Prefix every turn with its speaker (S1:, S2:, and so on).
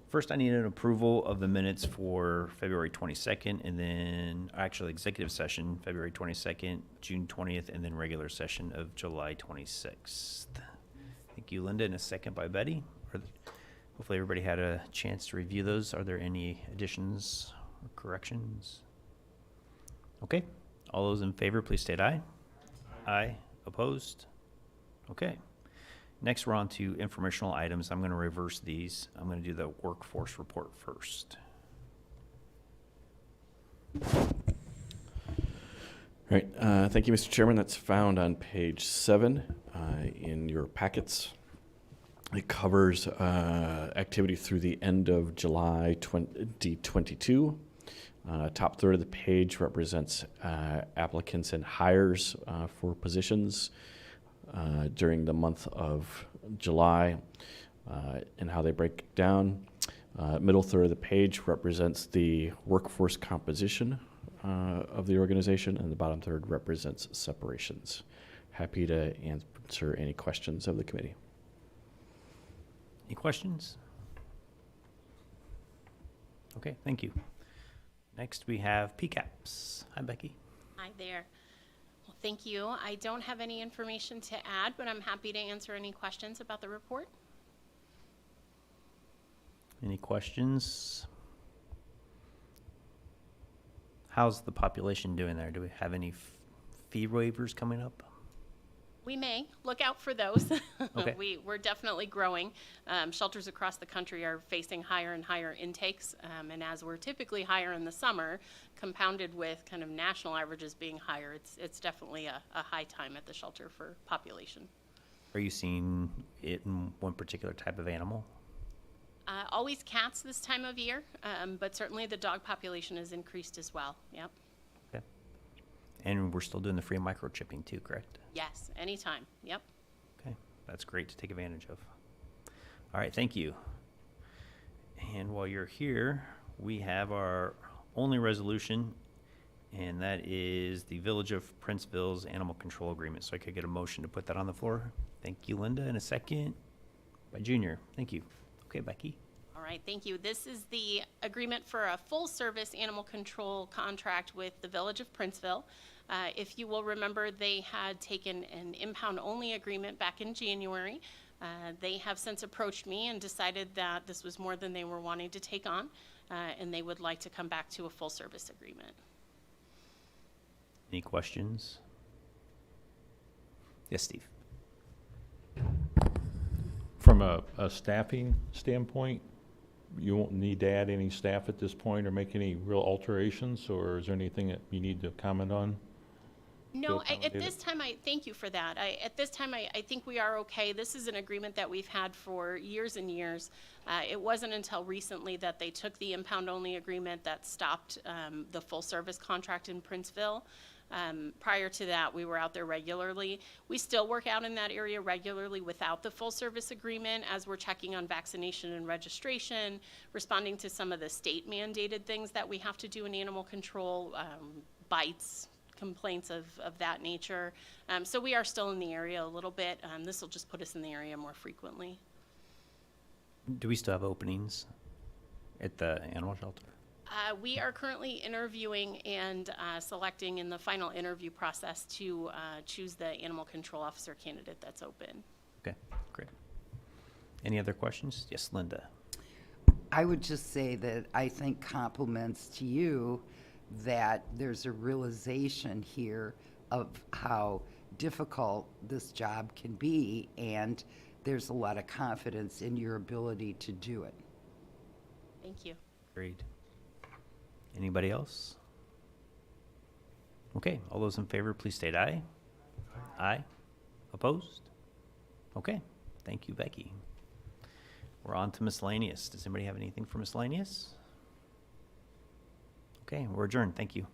S1: First, I need an approval of the minutes for February 22nd, and then actually executive session, February 22nd, June 20th, and then regular session of July 26th. Thank you, Linda, and a second by Betty. Hopefully everybody had a chance to review those. Are there any additions or corrections? Okay, all those in favor, please state aye. Aye. Opposed? Okay. Next, we're on to informational items. I'm going to reverse these. I'm going to do the workforce report first.
S2: All right. Thank you, Mr. Chairman. That's found on page 7 in your packets. It covers activity through the end of July 2022. Top third of the page represents applicants and hires for positions during the month of July and how they break down. Middle third of the page represents the workforce composition of the organization, and the bottom third represents separations. Happy to answer any questions of the committee.
S1: Any questions? Okay, thank you. Next, we have PCAPs. Hi, Becky.
S3: Hi there. Well, thank you. I don't have any information to add, but I'm happy to answer any questions about the report.
S1: Any questions? How's the population doing there? Do we have any fee waivers coming up?
S3: We may look out for those.
S1: Okay.
S3: We're definitely growing. Shelters across the country are facing higher and higher intakes, and as we're typically higher in the summer, compounded with kind of national averages being higher, it's definitely a high time at the shelter for population.
S1: Are you seeing it in one particular type of animal?
S3: Always cats this time of year, but certainly the dog population has increased as well. Yep.
S1: Okay. And we're still doing the free microchipping too, correct?
S3: Yes, anytime. Yep.
S1: Okay, that's great to take advantage of. All right, thank you. And while you're here, we have our only resolution, and that is the Village of Princeville's Animal Control Agreement. So I could get a motion to put that on the floor. Thank you, Linda. And a second by Junior. Thank you. Okay, Becky.
S3: All right, thank you. This is the agreement for a full-service animal control contract with the Village of Princeville. If you will remember, they had taken an impound-only agreement back in January. They have since approached me and decided that this was more than they were wanting to take on, and they would like to come back to a full-service agreement.
S1: Any questions? Yes, Steve.
S4: From a staffing standpoint, you won't need to add any staff at this point or make any real alterations, or is there anything that you need to comment on?
S3: No, at this time, thank you for that. At this time, I think we are okay. This is an agreement that we've had for years and years. It wasn't until recently that they took the impound-only agreement that stopped the full-service contract in Princeville. Prior to that, we were out there regularly. We still work out in that area regularly without the full-service agreement, as we're checking on vaccination and registration, responding to some of the state-mandated things that we have to do in animal control, bites, complaints of that nature. So we are still in the area a little bit. This will just put us in the area more frequently.
S1: Do we still have openings at the animal shelter?
S3: We are currently interviewing and selecting in the final interview process to choose the animal control officer candidate that's open.
S1: Okay, great. Any other questions? Yes, Linda.
S5: I would just say that I think compliments to you that there's a realization here of how difficult this job can be, and there's a lot of confidence in your ability to do it.
S3: Thank you.
S1: Great. Anybody else? Okay, all those in favor, please state aye. Aye. Opposed? Okay, thank you, Becky. We're on to miscellaneous. Does anybody have anything for miscellaneous? Okay, we're adjourned. Thank you.